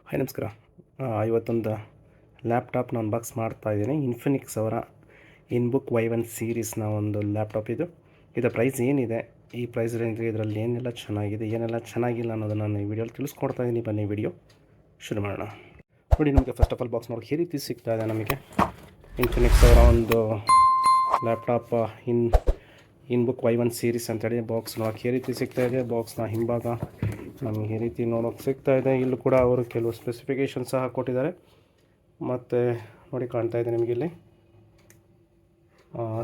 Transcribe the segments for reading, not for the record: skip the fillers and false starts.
Hi ನಮಸ್ಕಾರ. ಇವತ್ತೊಂದು ಲ್ಯಾಪ್ಟಾಪ್ನ unbox ಮಾಡ್ತಾಯಿದ್ದೀನಿ. ಇನ್ಫಿನಿಕ್ಸ್ ಅವರ ಇನ್ಬುಕ್ Y1 ಸೀರೀಸ್ನ ಒಂದು ಲ್ಯಾಪ್ಟಾಪ್ ಇದು. ಇದರ ಪ್ರೈಸ್ ಏನಿದೆ, ಈ ಪ್ರೈಸ್ ರೇಂಜ್ಗೆ ಇದರಲ್ಲಿ ಏನೆಲ್ಲ ಚೆನ್ನಾಗಿದೆ, ಏನೆಲ್ಲ ಚೆನ್ನಾಗಿಲ್ಲ ಅನ್ನೋದನ್ನು ನಾನು ಈ ವಿಡಿಯೋಲಿ ತಿಳಿಸ್ಕೊಡ್ತಾ ಇದ್ದೀನಿ. ಬನ್ನಿ ವಿಡಿಯೋ ಶುರು ಮಾಡೋಣ. ನೋಡಿ, ನಮಗೆ ಫಸ್ಟ್ ಆಫ್ ಆಲ್ ಬಾಕ್ಸ್ ನೋಡಿ ಈ ರೀತಿ ಸಿಗ್ತಾ ಇದೆ. ನಮಗೆ ಇನ್ಫಿನಿಕ್ಸ್ ಅವರ ಒಂದು ಲ್ಯಾಪ್ಟಾಪ್ ಇನ್ಬುಕ್ Y1 ಸೀರೀಸ್ ಅಂತೇಳಿ ಬಾಕ್ಸ್ ನೋಡೋಕ್ಕೆ ಈ ರೀತಿ ಸಿಗ್ತಾಯಿದೆ. ಬಾಕ್ಸ್ನ ಹಿಂಭಾಗ ನಮಗೆ ಈ ರೀತಿ ನೋಡೋಕ್ಕೆ ಸಿಗ್ತಾಯಿದೆ. ಇಲ್ಲೂ ಕೂಡ ಅವರು ಕೆಲವು ಸ್ಪೆಸಿಫಿಕೇಷನ್ ಸಹ ಕೊಟ್ಟಿದ್ದಾರೆ. ಮತ್ತು ನೋಡಿ, ಕಾಣ್ತಾ ಇದೆ ನಿಮಗೆ ಇಲ್ಲಿ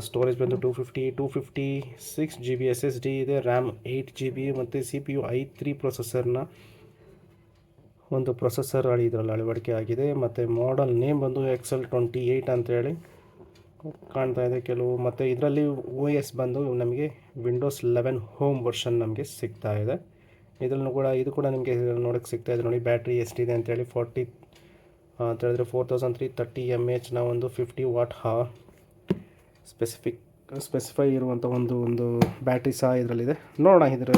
ಸ್ಟೋರೇಜ್ ಬಂದು 256 GB SSD ಇದೆ, ರ್ಯಾಮ್ 8 GB ಮತ್ತು CPU i3 ಪ್ರೊಸೆಸರ್ನ ಒಂದು ಪ್ರೊಸೆಸರ್ ಇದರಲ್ಲಿ ಅಳವಡಿಕೆ ಆಗಿದೆ. ಮತ್ತು ಮಾಡೆಲ್ ನೇಮ್ ಬಂದು XL28 ಅಂತೇಳಿ ಕಾಣ್ತಾ ಇದೆ ಕೆಲವು. ಮತ್ತು ಇದರಲ್ಲಿ OS ಬಂದು ನಮಗೆ ವಿಂಡೋಸ್ 11 ಹೋಮ್ ವರ್ಷನ್ ನಮಗೆ ಸಿಗ್ತಾ ಇದೆ. ಇದು ಕೂಡ ನಿಮಗೆ ನೋಡೋಕ್ಕೆ ಸಿಗ್ತಾ ಇದೆ. ನೋಡಿ, ಬ್ಯಾಟ್ರಿ ಎಷ್ಟಿದೆ ಅಂತೇಳಿ 40 ಅಂತ ಹೇಳಿದ್ರೆ 4330 mAh ಒಂದು 50 ವಾಟ್ ಸ್ಪೆಸಿಫೈ ಇರುವಂಥ ಒಂದು ಬ್ಯಾಟ್ರಿ ಸಹ ಇದರಲ್ಲಿದೆ. ನೋಡೋಣ ಇದರ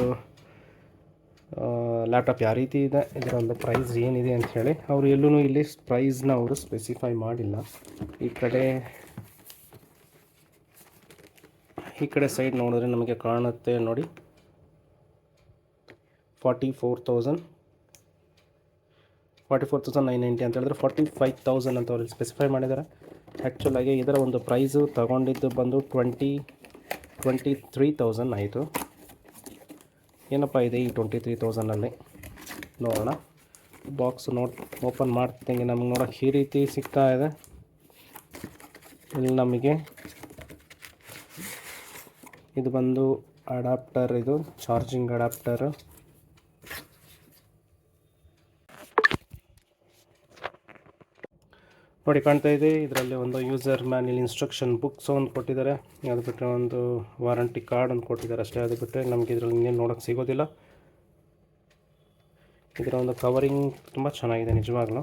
ಲ್ಯಾಪ್ಟಾಪ್ ಯಾವ ರೀತಿ ಇದೆ, ಇದರ ಒಂದು ಪ್ರೈಸ್ ಏನಿದೆ ಅಂತ ಹೇಳಿ. ಅವರು ಎಲ್ಲೂ ಇಲ್ಲಿ ಪ್ರೈಸ್ನ ಅವರು ಸ್ಪೆಸಿಫೈ ಮಾಡಿಲ್ಲ. ಈ ಕಡೆ ಸೈಡ್ ನೋಡಿದ್ರೆ ನಮಗೆ ಕಾಣುತ್ತೆ ನೋಡಿ, 44,990 ಅಂತ ಹೇಳಿದ್ರೆ 45,000 ಅಂತ ಅವ್ರಿಗೆ ಸ್ಪೆಸಿಫೈ ಮಾಡಿದ್ದಾರೆ. ಆ್ಯಕ್ಚುಲಾಗಿ ಇದರ ಒಂದು ಪ್ರೈಸು ತಗೊಂಡಿದ್ದು ಬಂದು 23,000 ಆಯಿತು. ಏನಪ್ಪ ಇದೆ ಈ 23,000ಅಲ್ಲಿ ನೋಡೋಣ. ಬಾಕ್ಸ್ ಓಪನ್ ಮಾಡ್ತಿದ್ದಂಗೆ ನಮಗೆ ನೋಡೋಕ್ಕೆ ಈ ರೀತಿ ಸಿಗ್ತಾ ಇದೆ. ಇಲ್ಲಿ ನಮಗೆ ಇದು ಬಂದು ಅಡಾಪ್ಟರ್, ಇದು ಚಾರ್ಜಿಂಗ್ ಅಡಾಪ್ಟರ್. ನೋಡಿ, ಕಾಣ್ತಾ ಇದೆ. ಇದರಲ್ಲಿ ಒಂದು ಯೂಸರ್ ಮ್ಯಾನ್ಯಲ್ ಇನ್ಸ್ಟ್ರಕ್ಷನ್ ಬುಕ್ಸ್ ಒಂದು ಕೊಟ್ಟಿದ್ದಾರೆ. ಅದು ಬಿಟ್ಟರೆ ಒಂದು ವಾರಂಟಿ ಕಾರ್ಡ್ ಒಂದು ಕೊಟ್ಟಿದ್ದಾರೆ ಅಷ್ಟೇ. ಅದು ಬಿಟ್ಟರೆ ನಮಗೆ ಇದರಲ್ಲಿ ಇನ್ನೇನು ನೋಡೋಕ್ಕೆ ಸಿಗೋದಿಲ್ಲ. ಇದರ ಒಂದು ಕವರಿಂಗ್ ತುಂಬ ಚೆನ್ನಾಗಿದೆ ನಿಜವಾಗ್ಲೂ.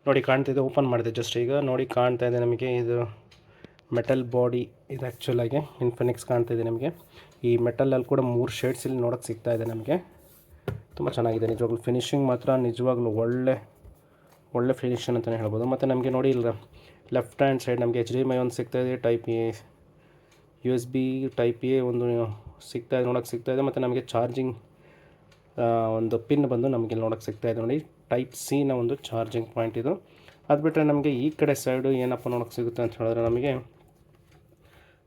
ನೋಡಿ, ಕಾಣ್ತಿದೆ. ಓಪನ್ ಮಾಡಿದೆ ಜಸ್ಟ್ ಈಗ. ನೋಡಿ, ಕಾಣ್ತಾ ಇದೆ ನಮಗೆ ಇದು ಮೆಟಲ್ ಬಾಡಿ. ಇದು ಆ್ಯಕ್ಚುಲಾಗಿ ಇನ್ಫಿನಿಕ್ಸ್ ಕಾಣ್ತಾ ಇದೆ ನಮಗೆ. ಈ ಮೆಟಲಲ್ಲಿ ಕೂಡ 3 ಶೇಡ್ಸ್ ಇಲ್ಲಿ ನೋಡೋಕ್ಕೆ ಸಿಗ್ತಾ ಇದೆ ನಮಗೆ. ತುಂಬ ಚೆನ್ನಾಗಿದೆ ನಿಜವಾಗ್ಲೂ. ಫಿನಿಶಿಂಗ್ ಮಾತ್ರ ನಿಜವಾಗ್ಲೂ ಒಳ್ಳೆ ಫಿನಿಶಿಂಗ್ ಅಂತಲೇ ಹೇಳ್ಬೋದು. ಮತ್ತು ನಮಗೆ ನೋಡಿ, ಇಲ್ಲಿ ಲೆಫ್ಟ್ ಹ್ಯಾಂಡ್ ಸೈಡ್ ನಮಗೆ HDMI ಒಂದು ಸಿಗ್ತಾಯಿದೆ, type A, USB type A ಒಂದು ನೋಡೋಕ್ಕೆ ಸಿಗ್ತಾಯಿದೆ. ಮತ್ತು ನಮಗೆ ಚಾರ್ಜಿಂಗ್ ಒಂದು ಪಿನ್ ಬಂದು ನಮಗೆ ನೋಡೋಕ್ಕೆ ಸಿಗ್ತಾಯಿದೆ ನೋಡಿ, ಟೈಪ್ ಸಿನ ಒಂದು ಚಾರ್ಜಿಂಗ್ ಪಾಯಿಂಟ್ ಇದು. ಅದು ಬಿಟ್ಟರೆ ನಮಗೆ ಈ ಕಡೆ ಸೈಡು ಏನಪ್ಪ ನೋಡೋಕ್ಕೆ ಸಿಗುತ್ತೆ ಅಂತ ಹೇಳಿದ್ರೆ, ನಮಗೆ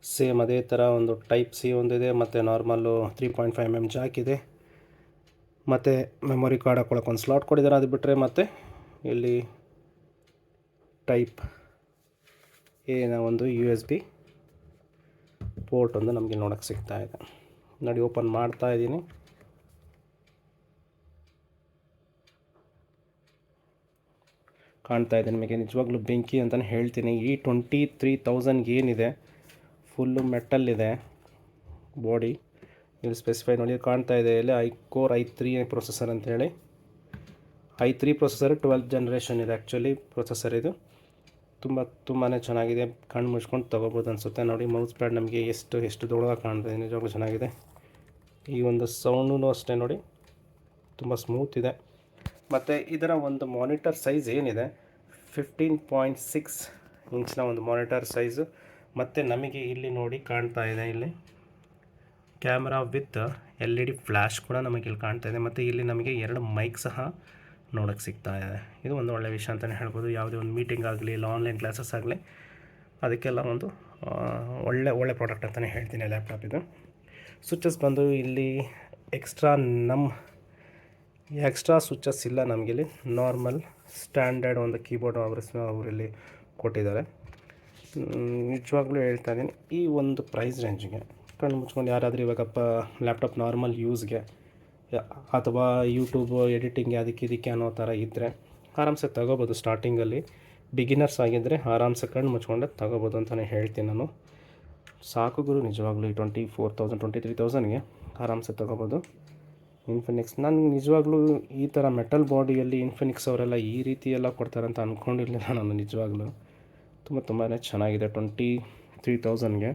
ಸೇಮ್ ಅದೇ ಥರ ಒಂದು ಟೈಪ್ ಸಿ ಒಂದಿದೆ, ಮತ್ತು ನಾರ್ಮಲ್ಲು 3.5 mm ಜಾಕ್ ಇದೆ, ಮತ್ತು ಮೆಮೊರಿ ಕಾರ್ಡ್ ಹಾಕ್ಕೊಳ್ಳೋಕೆ ಒಂದು ಸ್ಲಾಟ್ ಕೊಟ್ಟಿದ್ದಾರೆ. ಅದು ಬಿಟ್ಟರೆ ಮತ್ತು ಇಲ್ಲಿ ಟೈಪ್ ಎನ ಒಂದು USB ಪೋರ್ಟ್ ಒಂದು ನಮಗೆ ನೋಡೋಕ್ಕೆ ಸಿಗ್ತಾ ಇದೆ. ನೋಡಿ, ಓಪನ್ ಮಾಡ್ತಾ ಇದ್ದೀನಿ. ಕಾಣ್ತಾ ಇದೆ ನಿಮಗೆ. ನಿಜವಾಗ್ಲೂ ಬೆಂಕಿ ಅಂತಲೇ ಹೇಳ್ತೀನಿ. ಈ 23,000 ಏನಿದೆ, ಫುಲ್ಲು ಮೆಟಲ್ ಇದೆ ಬಾಡಿ. ಇಲ್ಲಿ ಸ್ಪೆಸಿಫೈ ನೋಡಿ ಕಾಣ್ತಾ ಇದೆ. ಇಲ್ಲಿ ಕೋರ್ i3 ಪ್ರೊಸೆಸರ್ ಅಂತೇಳಿ. i3 ಪ್ರೊಸೆಸರ್ 12th ಜನರೇಷನ್ ಇದೆ ಆ್ಯಕ್ಚುಲಿ ಪ್ರೊಸೆಸರ್ ಇದು. ತುಂಬಾ ಚೆನ್ನಾಗಿದೆ. ಕಣ್ಣು ಮುಚ್ಕೊಂಡು ತೊಗೋಬೋದು ಅನಿಸುತ್ತೆ. ನೋಡಿ, ಮೌಸ್ ಪ್ಯಾಡ್ ನಮಗೆ ಎಷ್ಟು ದೊಡ್ಡದಾಗಿ ಕಾಣ್ತಿದೆ. ನಿಜವಾಗ್ಲೂ ಚೆನ್ನಾಗಿದೆ. ಈ ಒಂದು ಸೌಂಡೂ ಅಷ್ಟೇ ನೋಡಿ, ತುಂಬ ಸ್ಮೂತ್ ಇದೆ. ಮತ್ತು ಇದರ ಒಂದು ಮಾನಿಟರ್ ಸೈಜ್ ಏನಿದೆ 15.6 ಇಂಚ್ನ ಒಂದು ಮಾನಿಟರ್ ಸೈಜು. ಮತ್ತು ನಮಗೆ ಇಲ್ಲಿ ನೋಡಿ ಕಾಣ್ತಾ ಇದೆ, ಇಲ್ಲಿ ಕ್ಯಾಮ್ರಾ ವಿತ್ LED ಫ್ಲ್ಯಾಶ್ ಕೂಡ ನಮಗೆ ಇಲ್ಲಿ ಕಾಣ್ತಾ ಇದೆ. ಮತ್ತು ಇಲ್ಲಿ ನಮಗೆ 2 ಮೈಕ್ ಸಹ ನೋಡೋಕ್ಕೆ ಸಿಗ್ತಾ ಇದೆ. ಇದು ಒಂದು ಒಳ್ಳೆಯ ವಿಷಯ ಅಂತಲೇ ಹೇಳ್ಬೋದು. ಯಾವುದೇ ಒಂದು ಮೀಟಿಂಗ್ ಆಗಲಿ, ಇಲ್ಲ ಆನ್ಲೈನ್ ಕ್ಲಾಸಸ್ ಆಗಲಿ, ಅದಕ್ಕೆಲ್ಲ ಒಂದು ಒಳ್ಳೆ ಪ್ರಾಡಕ್ಟ್ ಅಂತಲೇ ಹೇಳ್ತೀನಿ ಲ್ಯಾಪ್ಟಾಪ್ ಇದು. ಸ್ವಿಚಸ್ ಬಂದು ಇಲ್ಲಿ ಎಕ್ಸ್ಟ್ರಾ ಸ್ವಿಚಸ್ ಇಲ್ಲ ನಮಗಿಲ್ಲಿ. ನಾರ್ಮಲ್ ಸ್ಟ್ಯಾಂಡರ್ಡ್ ಒಂದು ಕೀಬೋರ್ಡ್ ಅವರಲ್ಲಿ ಕೊಟ್ಟಿದ್ದಾರೆ. ನಿಜವಾಗ್ಲೂ ಹೇಳ್ತಾ ಇದ್ದೀನಿ, ಈ ಒಂದು ಪ್ರೈಸ್ ರೇಂಜಿಗೆ ಕಣ್ಣು ಮುಚ್ಕೊಂಡು ಯಾರಾದರೂ ಇವಾಗಪ್ಪ ಲ್ಯಾಪ್ಟಾಪ್ ನಾರ್ಮಲ್ ಯೂಸ್ಗೆ ಅಥವಾ ಯೂಟ್ಯೂಬ್ ಎಡಿಟಿಂಗ್ಗೆ ಇದಕ್ಕೆ ಅನ್ನೋ ಥರ ಇದ್ದರೆ ಆರಾಮ್ಸೆ ತಗೋಬೋದು. ಸ್ಟಾರ್ಟಿಂಗಲ್ಲಿ ಬಿಗಿನರ್ಸ್ ಆಗಿದ್ದರೆ ಆರಾಮ್ಸೆ ಕಣ್ಣು ಮುಚ್ಕೊಂಡೆ ತಗೋಬೋದು ಅಂತಲೇ ಹೇಳ್ತೀನಿ ನಾನು. ಸಾಕು ಗುರು, ನಿಜವಾಗ್ಲೂ ಈ 23,000 ಆರಾಮ್ಸೆ ತಗೋಬೋದು ಇನ್ಫಿನಿಕ್ಸ್. ನನಗೆ ನಿಜವಾಗ್ಲೂ ಈ ಥರ ಮೆಟಲ್ ಬಾಡಿಯಲ್ಲಿ ಇನ್ಫಿನಿಕ್ಸ್ ಅವರೆಲ್ಲ ಈ ರೀತಿ ಎಲ್ಲ ಕೊಡ್ತಾರೆ ಅಂತ ಅಂದ್ಕೊಂಡಿರಲಿಲ್ಲ ನಾನು. ನಿಜವಾಗ್ಲೂ ತುಂಬಾ ಚೆನ್ನಾಗಿದೆ 23,000ಗೆ.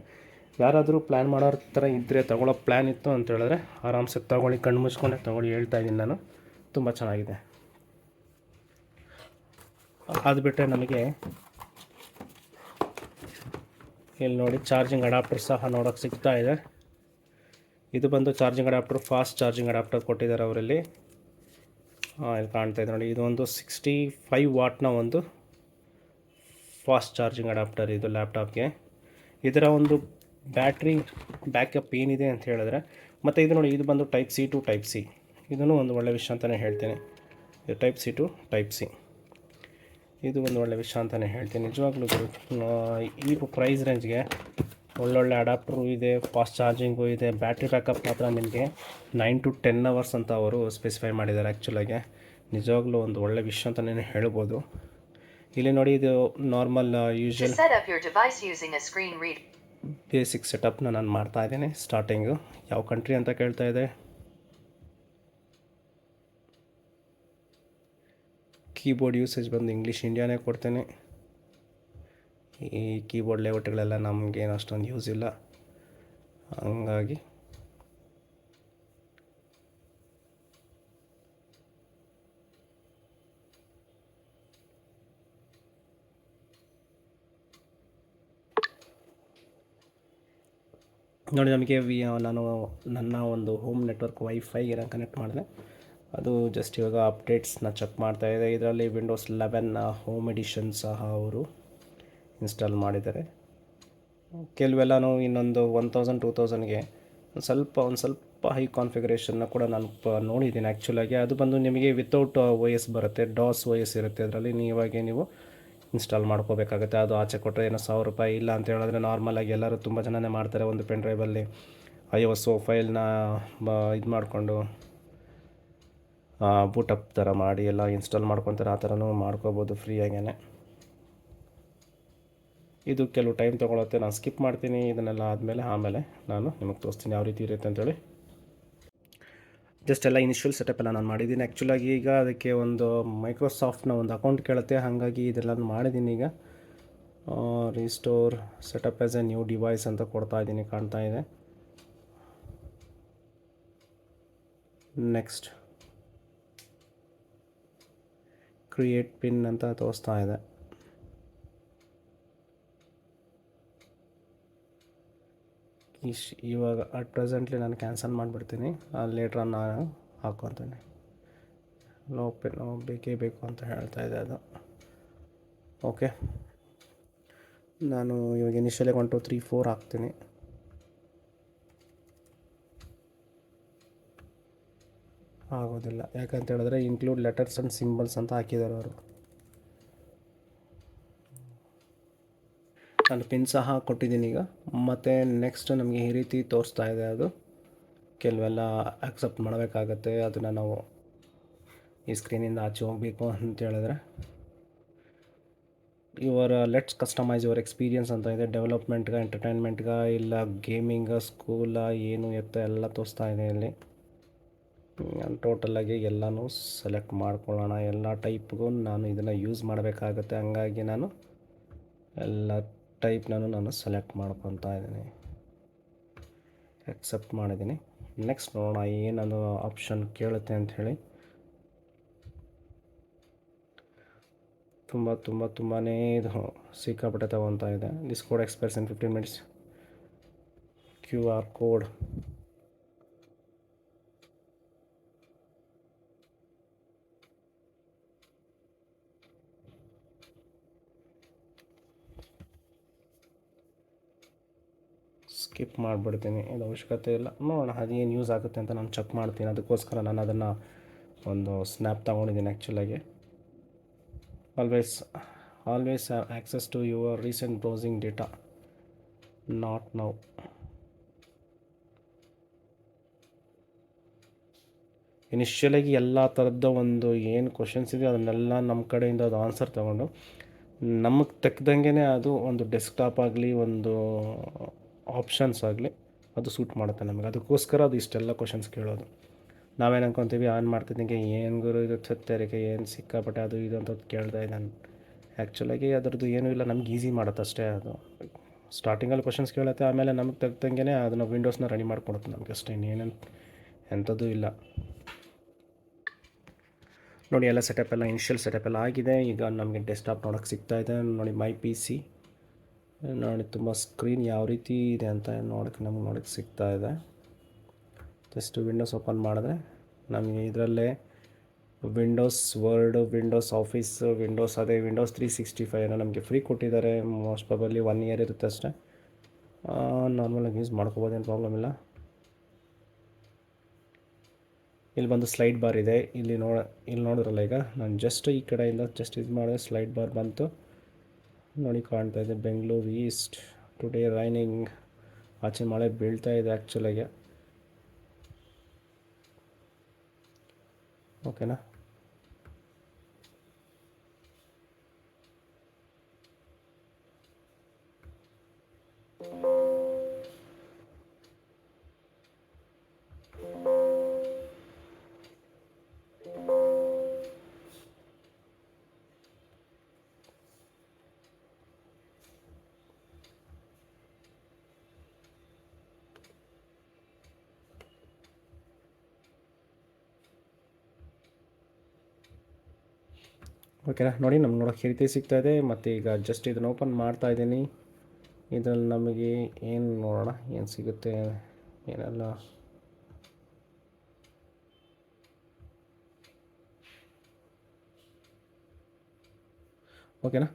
ಯಾರಾದರೂ ಪ್ಲ್ಯಾನ್ ಮಾಡೋ ಥರ ಇದ್ದರೆ, ತೊಗೊಳ್ಳೋ ಪ್ಲ್ಯಾನ್ ಇತ್ತು ಅಂತ ಹೇಳಿದ್ರೆ ಆರಾಮ್ಸೆ ತೊಗೊಳ್ಳಿ, ಕಣ್ಣು ಮುಚ್ಕೊಂಡೆ ತೊಗೊಳ್ಳಿ, ಹೇಳ್ತಾ ಇದ್ದೀನಿ ನಾನು. ತುಂಬ ಚೆನ್ನಾಗಿದೆ. ಅದು ಬಿಟ್ಟರೆ ನಮಗೆ ಇಲ್ಲಿ ನೋಡಿ ಚಾರ್ಜಿಂಗ್ ಅಡಾಪ್ಟರ್ ಸಹ ನೋಡೋಕ್ಕೆ ಸಿಗ್ತಾ ಇದೆ. ಇದು ಬಂದು charging adapter, fast charging adapter ಕೊಟ್ಟಿದ್ದಾರೆ ಅವರಲ್ಲಿ. ಇಲ್ಲಿ ಕಾಣ್ತಾ ಇದೆ ನೋಡಿ, ಇದು ಒಂದು 65 ವಾಟ್ನ ಒಂದು ಫಾಸ್ಟ್ ಚಾರ್ಜಿಂಗ್ ಅಡಾಪ್ಟರ್ ಇದು ಲ್ಯಾಪ್ಟಾಪ್ಗೆ. ಇದರ ಒಂದು ಬ್ಯಾಟ್ರಿ ಬ್ಯಾಕಪ್ ಏನಿದೆ ಅಂತ ಹೇಳಿದ್ರೆ, ಮತ್ತು ಇದು ನೋಡಿ, ಇದು ಬಂದು type C to type C. ಇದೂ ಒಂದು ಒಳ್ಳೆಯ ವಿಷಯ ಅಂತಲೇ ಹೇಳ್ತೇನೆ. ಇದು type C to type C, ಇದು ಒಂದು ಒಳ್ಳೆಯ ವಿಷಯ ಅಂತಲೇ ಹೇಳ್ತೀನಿ ನಿಜವಾಗ್ಲೂ. ಈ ಪ್ರೈಸ್ ರೇಂಜ್ಗೆ ಒಳ್ಳೊಳ್ಳೆ ಅಡಾಪ್ಟ್ರು ಇದೆ, ಫಾಸ್ಟ್ ಚಾರ್ಜಿಂಗು ಇದೆ. ಬ್ಯಾಟ್ರಿ ಬ್ಯಾಕಪ್ ಮಾತ್ರ ನಿಮಗೆ 9 to 10 ಅವರ್ಸ್ ಅಂತ ಅವರು ಸ್ಪೆಸಿಫೈ ಮಾಡಿದ್ದಾರೆ. ಆ್ಯಕ್ಚುಲಾಗೆ ನಿಜವಾಗ್ಲೂ ಒಂದು ಒಳ್ಳೆಯ ವಿಷಯ ಅಂತಲೇ ಹೇಳ್ಬೋದು. ಇಲ್ಲಿ ನೋಡಿ, ಇದು ನಾರ್ಮಲ್ ಯೂಶುವಲ್ ಬೇಸಿಕ್ ಸೆಟಪ್ನ ನಾನು ಮಾಡ್ತಾ ಇದ್ದೀನಿ. ಸ್ಟಾರ್ಟಿಂಗು ಯಾವ ಕಂಟ್ರಿ ಅಂತ ಕೇಳ್ತಾ ಇದೆ. ಕೀಬೋರ್ಡ್ ಯೂಸೇಜ್ ಬಂದು ಇಂಗ್ಲೀಷ್ ಇಂಡಿಯಾನೇ ಕೊಡ್ತೇನೆ. ಈ ಕೀಬೋರ್ಡ್ ಲೇಔಟ್ಗಳೆಲ್ಲ ನಮಗೇನು ಅಷ್ಟೊಂದು ಯೂಸ್ ಇಲ್ಲ, ಹಂಗಾಗಿ ನೋಡಿ ನಮಗೆ ನಾನು ನನ್ನ ಒಂದು ಹೋಮ್ ನೆಟ್ವರ್ಕ್ ವೈಫೈಗೆ ನಾನು ಕನೆಕ್ಟ್ ಮಾಡಿದೆ. ಅದು ಜಸ್ಟ್ ಇವಾಗ ಅಪ್ಡೇಟ್ಸ್ನ ಚೆಕ್ ಮಾಡ್ತಾಯಿದೆ. ಇದರಲ್ಲಿ ವಿಂಡೋಸ್ 11 ಹೋಮ್ ಎಡಿಷನ್ ಸಹ ಅವರು ಇನ್ಸ್ಟಾಲ್ ಮಾಡಿದ್ದಾರೆ. ಕೆಲವೆಲ್ಲನೂ ಇನ್ನೊಂದು 1000 2000ಗೆ ಒಂದು ಸ್ವಲ್ಪ ಹೈ ಕಾನ್ಫಿಗರೇಷನ್ನ ಕೂಡ ನಾನು ನೋಡಿದ್ದೀನಿ ಆ್ಯಕ್ಚುಲಾಗಿ. ಅದು ಬಂದು ನಿಮಗೆ ವಿತೌಟ್ ಒ ಎಸ್ ಬರುತ್ತೆ, ಡಾಸ್ ಒ ಎಸ್ ಇರುತ್ತೆ ಅದರಲ್ಲಿ. ನೀವು ಇನ್ಸ್ಟಾಲ್ ಮಾಡ್ಕೋಬೇಕಾಗುತ್ತೆ. ಅದು ಆಚೆ ಕೊಟ್ಟರೆ ಏನೋ ₹1000 ಇಲ್ಲ ಅಂತ ಹೇಳಿದ್ರೆ ನಾರ್ಮಲಾಗಿ ಎಲ್ಲರೂ ತುಂಬ ಜನನೇ ಮಾಡ್ತಾರೆ. ಒಂದು ಪೆನ್ ಡ್ರೈವಲ್ಲಿ iOS ಫೈಲ್ನ ಇದು ಮಾಡಿಕೊಂಡು ಬೂಟಪ್ ಥರ ಮಾಡಿ ಎಲ್ಲ ಇನ್ಸ್ಟಾಲ್ ಮಾಡ್ಕೊತಾರೆ. ಆ ಥರನೂ ಮಾಡ್ಕೋಬೋದು ಫ್ರೀಯಾಗೇ. ಇದು ಕೆಲವು ಟೈಮ್ ತೊಗೊಳುತ್ತೆ, ನಾನು ಸ್ಕಿಪ್ ಮಾಡ್ತೀನಿ. ಇದನ್ನೆಲ್ಲ ಆಮೇಲೆ ನಾನು ನಿಮಗೆ ತೋರಿಸ್ತೀನಿ ಯಾವ ರೀತಿ ಇರುತ್ತೆ ಅಂತೇಳಿ. ಜಸ್ಟ್ ಎಲ್ಲ ಇನಿಷಿಯಲ್ ಸೆಟಪ್ ಎಲ್ಲ ನಾನು ಮಾಡಿದ್ದೀನಿ ಆ್ಯಕ್ಚುಲಾಗಿ. ಈಗ ಅದಕ್ಕೆ ಒಂದು ಮೈಕ್ರೋಸಾಫ್ಟ್ನ ಒಂದು ಅಕೌಂಟ್ ಕೇಳುತ್ತೆ, ಹಾಗಾಗಿ ಇದೆಲ್ಲ ಮಾಡಿದ್ದೀನಿ. ಈಗ restore setup as A new device ಅಂತ ಕೊಡ್ತಾ ಇದ್ದೀನಿ, ಕಾಣ್ತಾ ಇದೆ. ನೆಕ್ಸ್ಟ್ ಕ್ರಿಯೇಟ್ ಪಿನ್ ಅಂತ ತೋರಿಸ್ತಾ ಇದೆ. ಇವಾಗ ಅಟ್ ಪ್ರೆಸೆಂಟ್ಲಿ ನಾನು ಕ್ಯಾನ್ಸಲ್ ಮಾಡಿಬಿಡ್ತೀನಿ, ಲೇಟ್ರ್ ನಾನು ಹಾಕ್ಕೊತೀನಿ. ನೋ ಪಿನ್ ಬೇಕೇ ಬೇಕು ಅಂತ ಹೇಳ್ತಾ ಇದೆ ಅದು. ಓಕೆ, ನಾನು ಇವಾಗ ಇನಿಷಿಯಲಿ 1 2 3 4 ಹಾಕ್ತೀನಿ. ಆಗೋದಿಲ್ಲ, ಯಾಕಂತ ಹೇಳಿದ್ರೆ ಇನ್ಕ್ಲೂಡ್ ಲೆಟರ್ಸ್ ಆ್ಯಂಡ್ ಸಿಂಬಲ್ಸ್ ಅಂತ ಹಾಕಿದ್ದಾರೆ ಅವರು. ನಾನು ಪಿನ್ ಸಹ ಕೊಟ್ಟಿದ್ದೀನಿ ಈಗ. ಮತ್ತು ನೆಕ್ಸ್ಟ್ ನಮಗೆ ಈ ರೀತಿ ತೋರಿಸ್ತಾ ಇದೆ. ಅದು ಕೆಲವೆಲ್ಲ ಆಕ್ಸೆಪ್ಟ್ ಮಾಡಬೇಕಾಗತ್ತೆ. ಅದನ್ನು ನಾವು ಈ ಸ್ಕ್ರೀನಿಂದ ಆಚೆ ಹೋಗಬೇಕು ಅಂತ ಹೇಳಿದ್ರೆ ಲೆಟ್ಸ್ ಕಸ್ಟಮೈಸ್ ಯುವರ್ ಎಕ್ಸ್ಪೀರಿಯನ್ಸ್ ಅಂತ ಇದೆ. ಡೆವಲಪ್ಮೆಂಟ್ಗೆ, ಎಂಟರ್ಟೈನ್ಮೆಂಟ್ಗೆ, ಇಲ್ಲ ಗೇಮಿಂಗ, ಸ್ಕೂಲ, ಏನು ಎತ್ತ ಎಲ್ಲ ತೋರಿಸ್ತಾ ಇದೆ ಇಲ್ಲಿ. ಟೋಟಲಾಗಿ ಎಲ್ಲನೂ ಸೆಲೆಕ್ಟ್ ಮಾಡ್ಕೊಳ್ಳೋಣ. ಎಲ್ಲ ಟೈಪ್ಗೂ ನಾನು ಇದನ್ನು ಯೂಸ್ ಮಾಡಬೇಕಾಗತ್ತೆ, ಹಂಗಾಗಿ ನಾನು ಎಲ್ಲ ಟೈಪ್ನೂ ಸೆಲೆಕ್ಟ್ ಮಾಡ್ಕೊತಾ ಇದ್ದೀನಿ. ಎಕ್ಸೆಪ್ಟ್ ಮಾಡಿದ್ದೀನಿ. ನೆಕ್ಸ್ಟ್ ನೋಡೋಣ ಏನದು ಆಪ್ಷನ್ ಕೇಳುತ್ತೆ ಅಂಥೇಳಿ. ತುಂಬಾ ಇದು ಸಿಕ್ಕಾಪಟ್ಟೆ ತಗೊತಾ ಇದೆ. This code expires in 15 minutes. QR code skip ಮಾಡಿಬಿಡ್ತೀನಿ, ಇದು ಅವಶ್ಯಕತೆ ಇಲ್ಲ. ನೋಡೋಣ ಅದೇನು ಯೂಸ್ ಆಗುತ್ತೆ ಅಂತ ನಾನು ಚೆಕ್ ಮಾಡ್ತೀನಿ. ಅದಕ್ಕೋಸ್ಕರ ನಾನು ಅದನ್ನು ಒಂದು ಸ್ನ್ಯಾಪ್ ತೊಗೊಂಡಿದ್ದೀನಿ ಆ್ಯಕ್ಚುಲಾಗಿ. Always have access to your recent browsing data, not now. ಇನಿಷಿಯಲಾಗಿ ಎಲ್ಲ ಥರದ್ದು ಒಂದು ಏನು ಕ್ವಶನ್ಸ್ ಇದೆ ಅದನ್ನೆಲ್ಲ ನಮ್ಮ ಕಡೆಯಿಂದ ಅದು ಆನ್ಸರ್ ತೊಗೊಂಡು ನಮಗೆ ತಕ್ಕದಂಗೆ ಅದು ಒಂದು ಡೆಸ್ಕ್ಟಾಪ್ ಆಗಲಿ, ಒಂದು ಆಪ್ಷನ್ಸ್ ಆಗಲಿ, ಅದು ಸೂಟ್ ಮಾಡುತ್ತೆ ನಮಗೆ. ಅದಕ್ಕೋಸ್ಕರ ಅದು ಇಷ್ಟೆಲ್ಲ ಕ್ವಶನ್ಸ್ ಕೇಳೋದು. ನಾವೇನು ಅನ್ಕೊತೀವಿ, ಆನ್ ಮಾಡ್ತಿದ್ದಂಗೆ ಏನು ಗುರು ಇದು ತೆರಿಗೆ, ಏನು ಸಿಕ್ಕಾಪಟ್ಟೆ ಅದು ಇದು ಅಂತ ಕೇಳ್ತಾ ಇದ್ದಾನೆ. ಆ್ಯಕ್ಚುಲಾಗಿ ಅದರದ್ದು ಏನೂ ಇಲ್ಲ, ನಮ್ಗೆ ಈಸಿ ಮಾಡುತ್ತೆ ಅಷ್ಟೇ. ಅದು ಸ್ಟಾರ್ಟಿಂಗಲ್ಲಿ ಕ್ವಶನ್ಸ್ ಕೇಳುತ್ತೆ, ಆಮೇಲೆ ನಮಗೆ ತಗ್ದಂಗೆ ಅದನ್ನು ವಿಂಡೋಸ್ನ ರೆಡಿ ಮಾಡಿಕೊಡುತ್ತೆ ನಮಗೆ ಅಷ್ಟೇ, ಇನ್ನೇನು ಎಂಥದ್ದು ಇಲ್ಲ. ನೋಡಿ ಎಲ್ಲ ಸೆಟಪ್ ಎಲ್ಲ ಇನಿಷಿಯಲ್ ಸೆಟಪ್ ಎಲ್ಲ ಆಗಿದೆ. ಈಗ ನಮಗೆ ಡೆಸ್ಕ್ಟಾಪ್ ನೋಡೋಕ್ಕೆ ಸಿಗ್ತಾಯಿದೆ. ನೋಡಿ ಮೈ ಪಿ ಸಿ ನೋಡಿ ತುಂಬ ಸ್ಕ್ರೀನ್ ಯಾವ ರೀತಿ ಇದೆ ಅಂತ ನೋಡೋಕ್ಕೆ ಸಿಗ್ತಾ ಇದೆ. ಜಸ್ಟ್ ವಿಂಡೋಸ್ ಓಪನ್ ಮಾಡಿದ್ರೆ ನಮಗೆ ಇದರಲ್ಲೇ Windows word, Windows office, Windows 365 ನಮಗೆ ಫ್ರೀ ಕೊಟ್ಟಿದ್ದಾರೆ. ಮೋಸ್ಟ್ ಪ್ರಾಬಬ್ಲಿ 1 ಇಯರ್ ಇರುತ್ತೆ ಅಷ್ಟೇ. ನಾರ್ಮಲಾಗಿ ಯೂಸ್ ಮಾಡ್ಕೋಬೋದು, ಏನು ಪ್ರಾಬ್ಲಮ್ ಇಲ್ಲ. ಇಲ್ಲಿ ಬಂದು ಸ್ಲೈಡ್ ಬಾರ್ ಇದೆ. ಇಲ್ಲಿ ನೋಡಿದ್ರಲ್ಲ, ಈಗ ನಾನು ಜಸ್ಟ್ ಈ ಕಡೆಯಿಂದ ಜಸ್ಟ್ ಇದು ಮಾಡಿದ್ರೆ ಸ್ಲೈಡ್ ಬಾರ್ ಬಂತು. ನೋಡಿ ಕಾಣ್ತಾ ಇದೆ ಬೆಂಗಳೂರು ಈಸ್ಟ್ ಟುಡೇ ರೈನಿಂಗ್. ಆಚೆ ಮಳೆ ಬೀಳ್ತಾ ಇದೆ ಆ್ಯಕ್ಚುಲಾಗಿ. ಓಕೆನಾ. ಓಕೆನಾ. ನೋಡಿ ನಮ್ಗೆ ನೋಡೋಕ್ಕೆ ಈ ರೀತಿ ಸಿಗ್ತಾಯಿದೆ. ಮತ್ತು ಈಗ ಜಸ್ಟ್ ಇದನ್ನು ಓಪನ್ ಮಾಡ್ತಾ ಇದ್ದೀನಿ. ಇದರಲ್ಲಿ ನಮಗೆ ಏನು ನೋಡೋಣ ಏನು ಸಿಗುತ್ತೆ ಏನೆಲ್ಲ. ಓಕೆನಾ.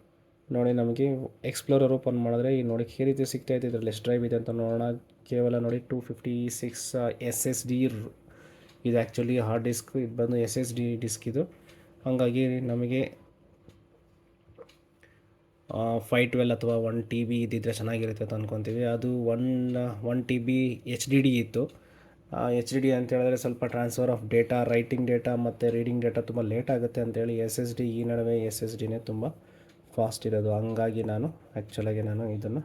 ನೋಡಿ ನಮಗೆ ಎಕ್ಸ್ಪ್ಲೋರರ್ ಓಪನ್ ಮಾಡಿದ್ರೆ ಈ ನೋಡಿ ಈ ರೀತಿ ಸಿಗ್ತಾಯಿದೆ. ಇದರಲ್ಲಿ ಎಷ್ಟು ಡ್ರೈವ್ ಇದೆ ಅಂತ ನೋಡೋಣ. ಕೇವಲ ನೋಡಿ 256 SSD ಇದು ಆ್ಯಕ್ಚುಲಿ ಹಾರ್ಡ್ ಡಿಸ್ಕ್, ಇದು ಬಂದು SSD ಡಿಸ್ಕ್ ಇದು. ಹಾಗಾಗಿ ನಮಗೆ 512 ಅಥವಾ 1 TB ಇದ್ದಿದ್ದರೆ ಚೆನ್ನಾಗಿರುತ್ತೆ ಅಂತ ಅಂದ್ಕೊತೀವಿ. ಅದು 1 TB HDD ಇತ್ತು. HDD ಅಂತ ಹೇಳಿದ್ರೆ ಸ್ವಲ್ಪ transfer of data, writing data ಮತ್ತು ರೀಡಿಂಗ್ ಡೇಟಾ ತುಂಬ ಲೇಟ್ ಆಗುತ್ತೆ ಅಂತೇಳಿ SSD, ಈ ನಡುವೆ SSDನೇ ತುಂಬ ಫಾಸ್ಟ್ ಇರೋದು. ಹಂಗಾಗಿ ನಾನು ಇದನ್ನು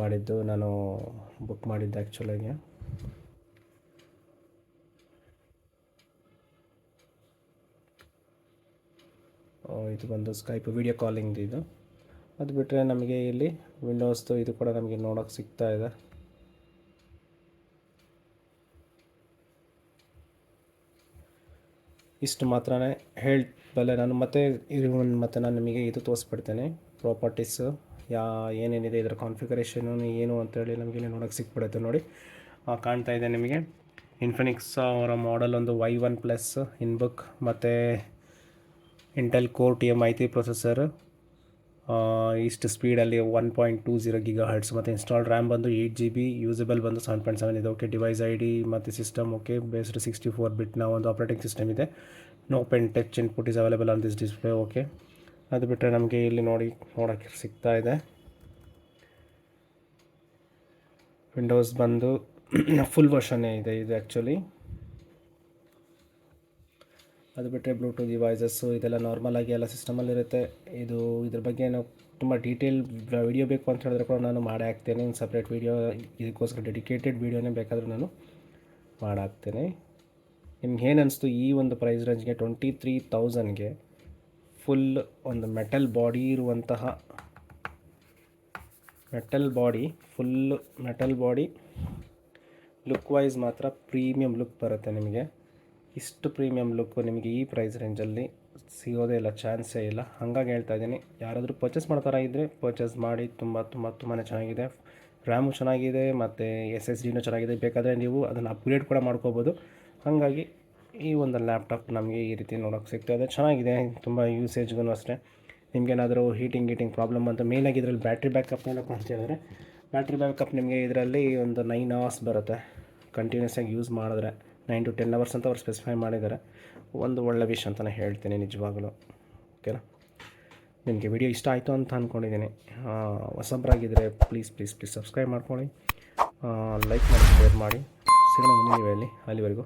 ಮಾಡಿದ್ದು, ನಾನು ಬುಕ್ ಮಾಡಿದ್ದೆ ಆ್ಯಕ್ಚುಲಾಗಿ. ಇದು ಬಂದು ಸ್ಕೈಪ್ ವಿಡಿಯೋ ಕಾಲಿಂಗ್ ಇದು. ಅದು ಬಿಟ್ಟರೆ ನಮಗೆ ಇಲ್ಲಿ ವಿಂಡೋಸ್ದು ಇದು ಕೂಡ ನಮಗೆ ನೋಡೋಕ್ಕೆ ಸಿಗ್ತಾ ಇದೆ. ಇಷ್ಟು ಮಾತ್ರ ಹೇಳಬಲ್ಲೆ ನಾನು. ಮತ್ತು ನಾನು ನಿಮಗೆ ಇದು ತೋರಿಸ್ಬಿಡ್ತೇನೆ, ಪ್ರಾಪರ್ಟೀಸು ಏನೇನಿದೆ, ಇದರ ಕಾನ್ಫಿಗರೇಷನು ಏನು ಅಂತೇಳಿ ನಮಗೆ ಇಲ್ಲಿ ನೋಡೋಕ್ಕೆ ಸಿಕ್ಬಿಡುತ್ತೆ. ನೋಡಿ ಕಾಣ್ತಾ ಇದೆ ನಿಮಗೆ ಇನ್ಫಿನಿಕ್ಸ್ ಅವರ ಮಾಡೆಲ್ ಒಂದು Y1+ ಇನ್ಬುಕ್ ಮತ್ತು ಇಂಟೆಲ್ ಕೋರ್ TM-i3 ಪ್ರೊಸೆಸರ್, ಇಷ್ಟು ಸ್ಪೀಡಲ್ಲಿ 1.20 GHz ಮತ್ತು ಇನ್ಸ್ಟಾಲ್ಡ್ ರ್ಯಾಮ್ ಬಂದು 8 GB, ಯೂಸಬಲ್ ಬಂದು 7.7 ಇದೆ. ಓಕೆ, ಡಿವೈಸ್ ID ಮತ್ತು ಸಿಸ್ಟಮ್ ಓಕೆ, ಬೇಸ್ಡ್ 64 ಬಿಟ್ನ ಒಂದು ಆಪ್ರೇಟಿಂಗ್ ಸಿಸ್ಟಮ್ ಇದೆ. No pen touch input is available on this display. Okay, ಅದು ಬಿಟ್ಟರೆ ನಮಗೆ ಇಲ್ಲಿ ನೋಡೋಕ್ಕೆ ಸಿಗ್ತಾ ಇದೆ ವಿಂಡೋಸ್ ಬಂದು ಫುಲ್ ವರ್ಷನ್ನೇ ಇದೆ ಇದು ಆ್ಯಕ್ಚುಲಿ. ಅದು ಬಿಟ್ಟರೆ ಬ್ಲೂಟೂತ್ ಡಿವೈಸಸ್ಸು ಇದೆಲ್ಲ ನಾರ್ಮಲಾಗಿ ಎಲ್ಲ ಸಿಸ್ಟಮಲ್ಲಿರುತ್ತೆ. ಇದ್ರ ಬಗ್ಗೆ ನಾವು ತುಂಬ ಡೀಟೇಲ್ ವಿಡಿಯೋ ಬೇಕು ಅಂತ ಹೇಳಿದ್ರೆ ಕೂಡ ನಾನು ಮಾಡೇ ಹಾಕ್ತೇನೆ. ಸಪ್ರೇಟ್ ವೀಡಿಯೋ ಇದಕ್ಕೋಸ್ಕರ ಡೆಡಿಕೇಟೆಡ್ ವೀಡಿಯೋನೇ ಬೇಕಾದರೂ ನಾನು ಮಾಡಾಕ್ತೇನೆ. ನಿಮ್ಗೆ ಏನು ಅನಿಸ್ತು ಈ ಒಂದು ಪ್ರೈಸ್ ರೇಂಜ್ಗೆ 23,000ಗೆ ಫುಲ್ ಒಂದು ಮೆಟಲ್ ಬಾಡಿ ಲುಕ್ ವೈಸ್ ಮಾತ್ರ ಪ್ರೀಮಿಯಂ ಲುಕ್ ಬರುತ್ತೆ ನಿಮಗೆ. ಇಷ್ಟು ಪ್ರೀಮಿಯಂ ಲುಕ್ಕು ನಿಮಗೆ ಈ ಪ್ರೈಸ್ ರೇಂಜಲ್ಲಿ ಸಿಗೋದೇ ಇಲ್ಲ, ಚಾನ್ಸೇ ಇಲ್ಲ. ಹಾಗಾಗಿ ಹೇಳ್ತಾ ಇದ್ದೀನಿ, ಯಾರಾದರೂ ಪರ್ಚೇಸ್ ಮಾಡ್ತಾರ ಇದ್ದರೆ ಪರ್ಚೇಸ್ ಮಾಡಿ. ತುಂಬಾ ಚೆನ್ನಾಗಿದೆ. ರ್ಯಾಮು ಚೆನ್ನಾಗಿದೆ ಮತ್ತು SSDನೂ ಚೆನ್ನಾಗಿದೆ. ಬೇಕಾದರೆ ನೀವು ಅದನ್ನು ಅಪ್ಗ್ರೇಡ್ ಕೂಡ ಮಾಡ್ಕೋಬೋದು. ಹಾಗಾಗಿ ಈ ಒಂದು ಲ್ಯಾಪ್ಟಾಪ್ ನಮಗೆ ಈ ರೀತಿ ನೋಡೋಕ್ಕೆ ಸಿಗ್ತಾಯಿದೆ. ಚೆನ್ನಾಗಿದೆ, ತುಂಬ ಯೂಸೇಜ್ಗೂ ಅಷ್ಟೇ. ನಿಮಗೇನಾದರೂ ಹೀಟಿಂಗ್ ಪ್ರಾಬ್ಲಮ್ ಅಂತ ಮೇಯ್ನಾಗಿ ಇದರಲ್ಲಿ ಬ್ಯಾಟ್ರಿ ಬ್ಯಾಕಪ್ ಏನಪ್ಪ ಅಂತ ಹೇಳಿದ್ರೆ, ಬ್ಯಾಟ್ರಿ ಬ್ಯಾಕಪ್ ನಿಮಗೆ ಇದರಲ್ಲಿ ಒಂದು 9 hours ಬರುತ್ತೆ ಕಂಟಿನ್ಯೂಸ್ ಆಗಿ ಯೂಸ್ ಮಾಡಿದ್ರೆ. 9 to 10 hours ಅಂತ ಅವ್ರು ಸ್ಪೆಸಿಫೈ ಮಾಡಿದ್ದಾರೆ. ಒಂದು ಒಳ್ಳೆ ವಿಷಯ ಅಂತಲೇ ಹೇಳ್ತೀನಿ ನಿಜವಾಗಲೂ. ಓಕೆನಾ. ನಿಮಗೆ ವಿಡಿಯೋ ಇಷ್ಟ ಆಯಿತು ಅಂತ ಅಂದ್ಕೊಂಡಿದ್ದೀನಿ. ಹೊಸಬ್ರಾಗಿದ್ದರೆ ಪ್ಲೀಸ್ ಸಬ್ಸ್ಕ್ರೈಬ್ ಮಾಡ್ಕೊಳ್ಳಿ, ಲೈಕ್ ಮಾಡಿ, ಶೇರ್ ಮಾಡಿ. ಸಿಗೋಣ ಮುಂದಿನ ವಿಡಿಯೋದಲ್ಲಿ. ಅಲ್ಲಿವರೆಗೂ